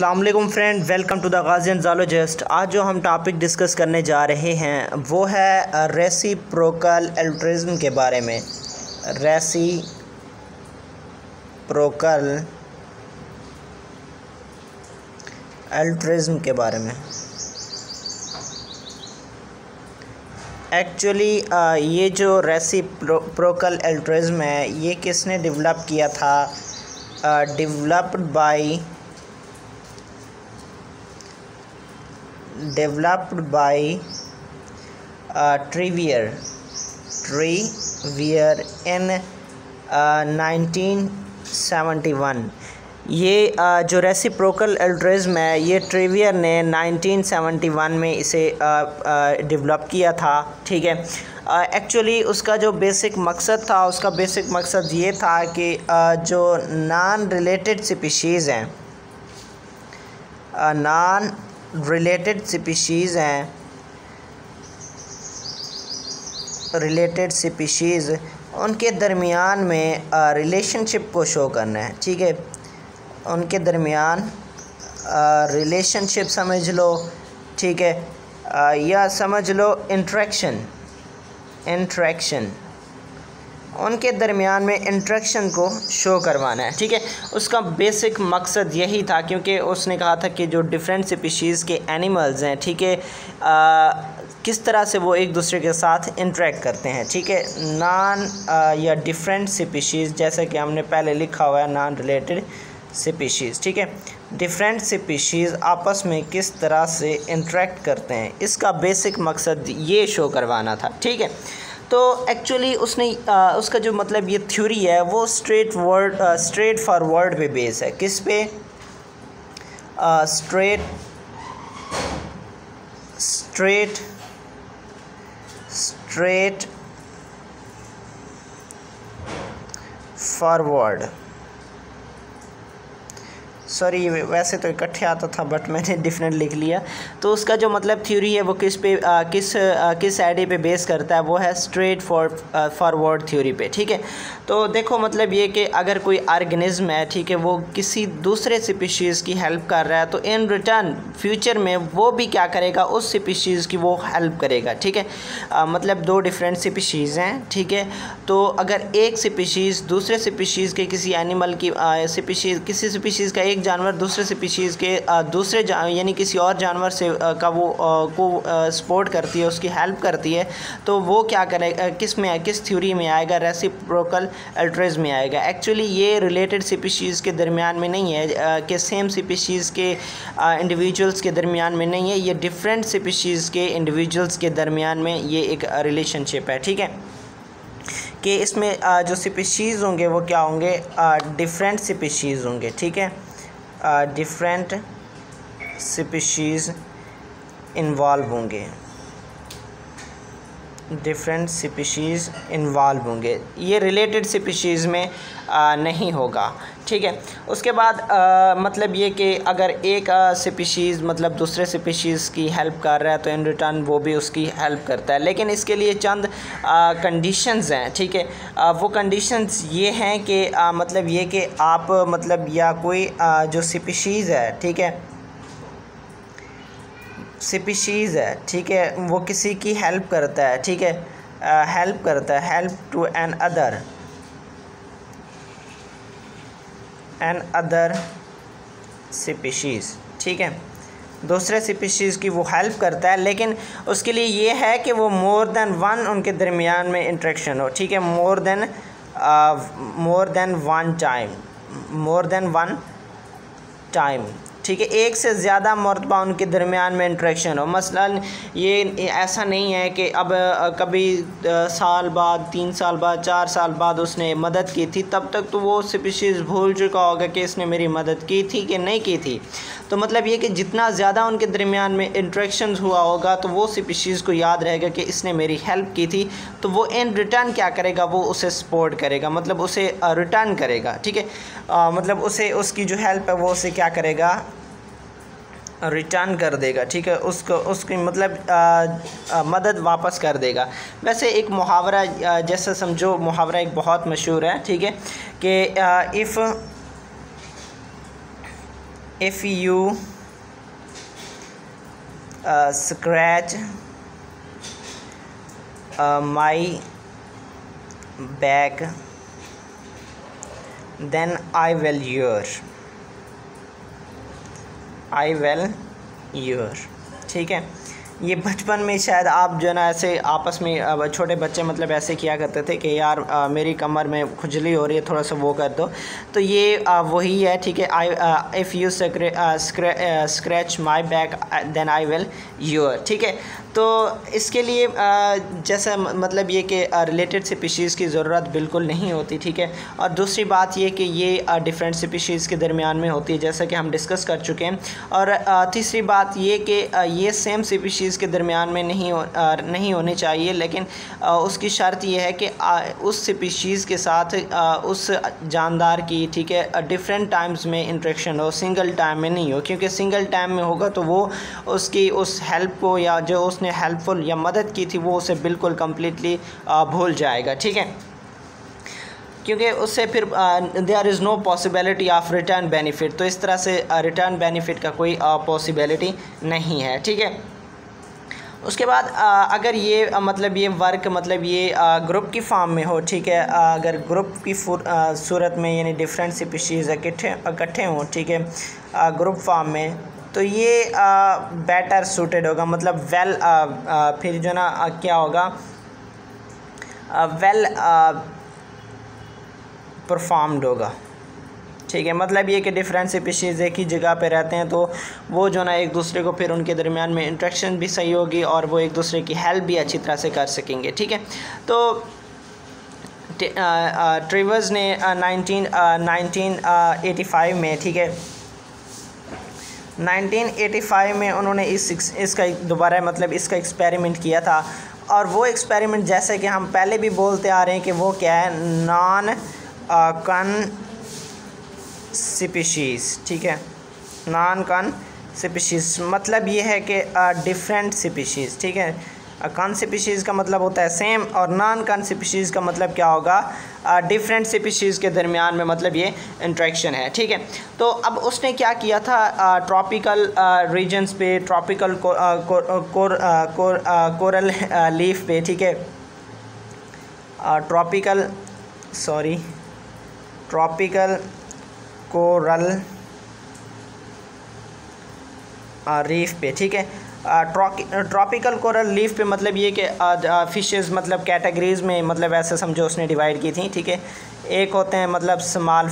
अस्सलामुअलैकुम friend, welcome to the गाज़ियन zoologist. आज जो हम टॉपिक डिस्कस करने जा रहे हैं वो है रेसिप्रोकल एल्ट्रुइज़्म के बारे में। रेसिप्रोकल एल्ट्रुइज़्म के बारे में। एक्चुअली ये जो रेसिप्रोकल एल्ट्रुइज़्म है ये किसने डेवलप किया था? developed by Trevor in 1971। ये जो रेसिप्रोकल एल्ट्रुइज़्म है ये ट्रेवियर ने 1971 में इसे डेवलप किया था। ठीक है, एक्चुअली उसका जो बेसिक मकसद था, उसका बेसिक मकसद ये था कि जो नॉन रिलेटेड स्पीशीज़ हैं, नॉन रिलेटेड स्पीशीज़ उनके दरमियान में रिलेशनशिप को शो करना है। ठीक है, उनके दरमियान रिलेशनशिप समझ लो, ठीक है, या समझ लो इंट्रैक्शन उनके दरमियान में इंट्रैक्शन को शो करवाना है। ठीक है, उसका बेसिक मकसद यही था, क्योंकि उसने कहा था कि जो डिफरेंट स्पीशीज़ के एनिमल्स हैं, ठीक है, किस तरह से वो एक दूसरे के साथ इंटरेक्ट करते हैं। ठीक है, नॉन या डिफरेंट स्पीशीज़, जैसे कि हमने पहले लिखा हुआ है नॉन रिलेटेड स्पीशीज़। ठीक है, डिफरेंट स्पीशीज़ आपस में किस तरह से इंटरेक्ट करते हैं, इसका बेसिक मकसद ये शो करवाना था। ठीक है, तो एक्चुअली उसने उसका जो मतलब ये थ्योरी है वो स्ट्रेट फॉरवर्ड पे बेस है। किस पे? स्ट्रेट फॉरवर्ड, सॉरी वैसे तो इकट्ठे आता था बट मैंने डिफरेंट लिख लिया। तो उसका जो मतलब थ्योरी है वो किस आइडिया पे बेस करता है, वो है स्ट्रेट फॉरवर्ड थ्योरी पे। ठीक है, तो देखो मतलब ये कि अगर कोई ऑर्गेनिज्म है, ठीक है, वो किसी दूसरे स्पीशीज़ की हेल्प कर रहा है तो इन रिटर्न फ्यूचर में वो भी क्या करेगा, उस स्पीशीज़ की वो हेल्प करेगा। ठीक है, मतलब दो डिफरेंट स्पीशीज़ हैं। ठीक है, तो अगर एक स्पीशीज़ दूसरे स्पीशीज़ के किसी एनिमल की किसी स्पीशीज़ का एक जानवर दूसरे स्पीशीज़ के दूसरे यानी किसी और जानवर से का वो को सपोर्ट करती है, उसकी हेल्प करती है, तो वो क्या करेगा, किस थ्योरी में आएगा? रेसिप्रोकल एल्ट्रुइज़्म में आएगा। एक्चुअली ये रिलेटेड स्पीशीज़ के दरमियान में नहीं है कि सेम स्पीशीज़ के इंडिविजुअल्स के दरमियान में नहीं है, ये डिफरेंट स्पीशीज़ के इंडिविजुअल्स के दरमियान में ये एक रिलेशनशिप है। ठीक है, कि इसमें जो स्पीशीज़ होंगे वो क्या होंगे? डिफरेंट स्पीशीज़ होंगे। ठीक है, डिफरेंट स्पीशीज़ इन्वॉल्व होंगे, ये रिलेटेड स्पीशीज़ में नहीं होगा। ठीक है, उसके बाद मतलब ये कि अगर एक स्पीशीज़ मतलब दूसरे स्पीशीज़ की हेल्प कर रहा है तो इन रिटर्न वो भी उसकी हेल्प करता है, लेकिन इसके लिए चंद कंडीशंस हैं। ठीक है, वो कंडीशंस ये हैं कि मतलब ये कि आप मतलब या कोई जो स्पीशीज़ है, ठीक है, ठीक है, वो किसी की हेल्प करता है। ठीक है, help to an other species. ठीक है, दूसरे स्पीशीज़ की वो हेल्प करता है, लेकिन उसके लिए ये है कि वो मोर देन वन उनके दरमियान में इंटरेक्शन हो। ठीक है, मोर देन वन टाइम। ठीक है, एक से ज़्यादा मरतबा उनके दरमियान में इंटरेक्शन हो। मसलन ये ऐसा नहीं है कि अब कभी साल बाद, 3 साल बाद, 4 साल बाद उसने मदद की थी, तब तक तो वो स्पीशीज़ भूल चुका होगा कि इसने मेरी मदद की थी कि नहीं की थी। तो मतलब ये कि जितना ज़्यादा उनके दरमियान में इंटरेक्शन हुआ होगा तो वो स्पीशीज़ को याद रहेगा कि इसने मेरी हेल्प की थी, तो वो इन रिटर्न क्या करेगा, वो उसे सपोर्ट करेगा, मतलब उसे रिटर्न करेगा। ठीक है, मतलब उसे उसकी जो हेल्प है वो उसे क्या करेगा, रिटर्न कर देगा। ठीक है, उसकी मतलब मदद वापस कर देगा। वैसे एक मुहावरा जैसा समझो, मुहावरा एक बहुत मशहूर है। ठीक है, कि if you scratch my back then I will your। ठीक है, ये बचपन में शायद आप जो है ना ऐसे आपस में छोटे बच्चे मतलब ऐसे किया करते थे कि यार मेरी कमर में खुजली हो रही है, थोड़ा सा वो कर दो। तो ये वही है, ठीक है। If you scratch my back then I will your. ठीक है, तो इसके लिए जैसा मतलब ये कि रिलेटेड स्पीशीज़ की ज़रूरत बिल्कुल नहीं होती। ठीक है, और दूसरी बात ये कि ये डिफरेंट स्पीशीज़ के दरमियान में होती है, जैसा कि हम डिस्कस कर चुके हैं। और तीसरी बात ये कि ये सेम स्पीशीज़ के दरमियान में नहीं होनी चाहिए, लेकिन उसकी शर्त ये है कि उस स्पीशीज़ के साथ उस जानदार की, ठीक है, डिफरेंट टाइम्स में इंटरेक्शन हो, सिंगल टाइम में नहीं हो। क्योंकि सिंगल टाइम में होगा तो वो उसकी उस हेल्प को या जो उसने हेल्पफुल या मदद की थी वो उसे बिल्कुल कम्प्लीटली भूल जाएगा। ठीक है, क्योंकि उससे फिर there is no possibility of return benefit. तो इस तरह से रिटर्न बेनिफिट का कोई पॉसिबिलिटी नहीं है। ठीक है, उसके बाद अगर ये मतलब ये वर्क मतलब ये ग्रुप की फॉर्म में हो, ठीक है, अगर ग्रुप की सूरत में यानी डिफरेंट स्पीशीज़ इकट्ठे हों, ठीक है, ग्रुप फॉर्म में, तो ये बेटर सूटेड होगा, मतलब वेल फिर जो ना क्या होगा, वेल परफॉर्म्ड होगा। ठीक है, मतलब ये कि डिफरेंट स्पीशीज़ एक ही जगह पे रहते हैं तो वो जो ना एक दूसरे को फिर उनके दरमियान में इंटरेक्शन भी सही होगी और वो एक दूसरे की हेल्प भी अच्छी तरह से कर सकेंगे। ठीक है, तो ट्रेवर्स ने 1985 में, ठीक है, 1985 में उन्होंने इसका दोबारा मतलब इसका एक्सपेरिमेंट किया था। और वो एक्सपेरिमेंट जैसे कि हम पहले भी बोलते आ रहे हैं कि वो क्या है, नॉन कन स्पीशीज़। ठीक है, नॉन कन स्पीशीज़ मतलब ये है कि डिफरेंट स्पीशीज़। ठीक है, कन स्पीशीज़ का मतलब होता है सेम और नॉन कन स्पीशीज़ का मतलब क्या होगा, डिफरेंट स्पीशीज़ के दरमियान में मतलब ये इंट्रैक्शन है। ठीक है, तो अब उसने क्या किया था, ट्रॉपिकल रीजन्स पे, ट्रॉपिकल कोरल लीफ पे, ठीक है, ट्रॉपिकल कोरल रीफ पे, ठीक है, ट्रॉपिकल कोरल लीफ पे मतलब ये कि फ़िशेस मतलब कैटेगरीज़ में मतलब ऐसे समझो उसने डिवाइड की थी। ठीक है, एक होते हैं मतलब स्मॉल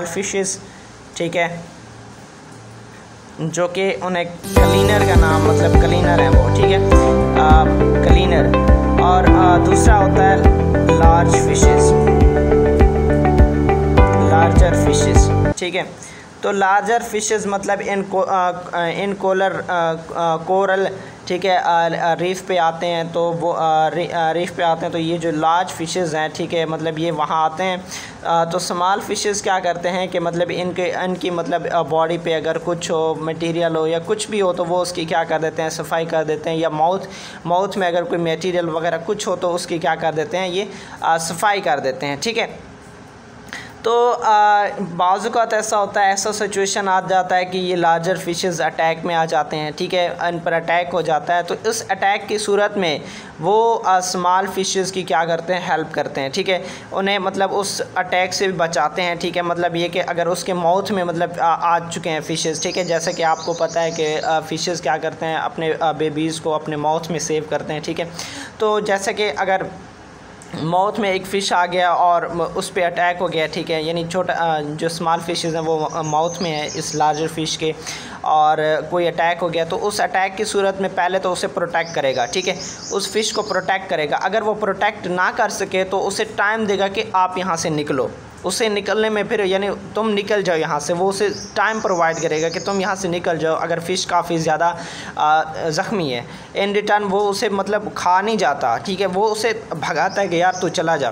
फिशेस, ठीक है, जो कि उन्हें क्लीनर का नाम मतलब क्लीनर है वो, ठीक है, क्लीनर। और दूसरा होता है लार्जर फिशेस। ठीक है, तो लार्जर फिशेस मतलब इन कोरल, ठीक है, रीफ पे आते हैं। तो वो रीफ पे आते हैं तो ये जो लार्ज फिशेस हैं, ठीक है, मतलब ये वहाँ आते हैं। तो स्मॉल फिशेस क्या करते हैं कि मतलब इनकी मतलब बॉडी पे अगर कुछ हो, मटेरियल हो या कुछ भी हो तो वो उसकी क्या कर देते हैं, सफाई कर देते हैं। या माउथ में अगर कोई मटेरियल वगैरह कुछ हो तो उसकी क्या कर देते हैं, ये सफाई कर देते हैं। ठीक है, तो बाज़ औक़ात ऐसा होता है, ऐसा सिचुएशन आ जाता है कि ये लार्जर फिशेस अटैक में आ जाते हैं। ठीक है, इन पर अटैक हो जाता है तो इस अटैक की सूरत में वो स्मॉल फिशेस की क्या करते हैं, हेल्प करते हैं। ठीक है, उन्हें मतलब उस अटैक से भी बचाते हैं। ठीक है, मतलब ये कि अगर उसके माउथ में मतलब आ चुके हैं फ़िशेस, ठीक है, जैसे कि आपको पता है कि फ़िशेस क्या करते हैं, अपने बेबीज़ को अपने माउथ में सेव करते हैं। ठीक है, तो जैसे कि अगर माउथ में एक फ़िश आ गया और उस पर अटैक हो गया, ठीक है, यानी छोटा जो स्मॉल फिशेस हैं वो माउथ में है इस लार्जर फ़िश के, और कोई अटैक हो गया तो उस अटैक की सूरत में पहले तो उसे प्रोटेक्ट करेगा। ठीक है, उस फ़िश को प्रोटेक्ट करेगा। अगर वो प्रोटेक्ट ना कर सके तो उसे टाइम देगा कि आप यहाँ से निकलो। उसे निकलने में फिर यानी तुम निकल जाओ यहाँ से, वो उसे टाइम प्रोवाइड करेगा कि तुम यहाँ से निकल जाओ। अगर फ़िश काफ़ी ज़्यादा ज़ख्मी है, इन रिटर्न वो उसे मतलब खा नहीं जाता। ठीक है, वो उसे भगाता है कि यार तू चला जा,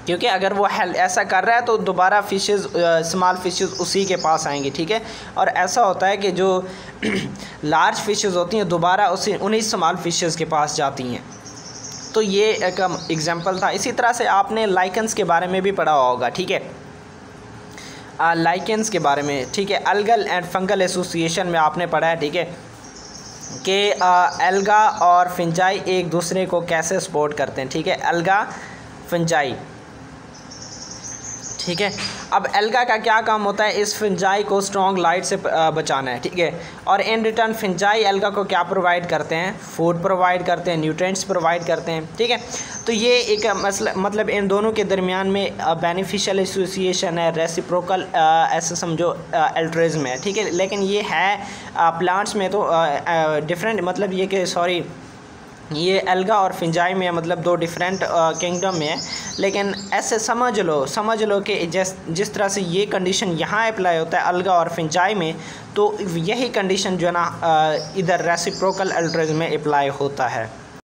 क्योंकि अगर वो ऐसा कर रहा है तो दोबारा फ़िशेस स्मॉल फ़िशेस उसी के पास आएंगी। ठीक है, और ऐसा होता है कि जो लार्ज फ़िशेस होती हैं दोबारा उन्हीं स्मॉल फ़िशेस के पास जाती हैं। तो ये एक एग्जांपल था। इसी तरह से आपने लाइकन्स के बारे में भी पढ़ा होगा। ठीक है, लाइकेंस के बारे में, ठीक है। अलगल एंड फंगल एसोसिएशन में आपने पढ़ा है, ठीक है, कि एल्गा और फिंजाई एक दूसरे को कैसे सपोर्ट करते हैं, ठीक है, एल्गा फिंजाई, ठीक है। अब एल्गा का क्या काम होता है, इस फिंजाई को स्ट्रॉन्ग लाइट से बचाना है, ठीक है। और इन रिटर्न फिंजाई एल्गा को क्या प्रोवाइड करते हैं, फूड प्रोवाइड करते हैं, न्यूट्रिएंट्स प्रोवाइड करते हैं, ठीक है। तो ये एक मतलब इन दोनों के दरमियान में बेनिफिशियल एसोसिएशन है, रेसिप्रोकल ऐसे समझो अल्ट्रुइज्म है, ठीक है। लेकिन ये है प्लांट्स में तो डिफरेंट, मतलब ये कि सॉरी ये एल्गा और फिंजाई में मतलब दो डिफरेंट किंगडम में है। लेकिन ऐसे समझ लो कि जिस तरह से ये कंडीशन यहाँ अप्लाई होता है एल्गा और फिंजाई में, तो यही कंडीशन जो है ना इधर रेसिप्रोकल अल्ट्रुइज्म में अप्लाई होता है।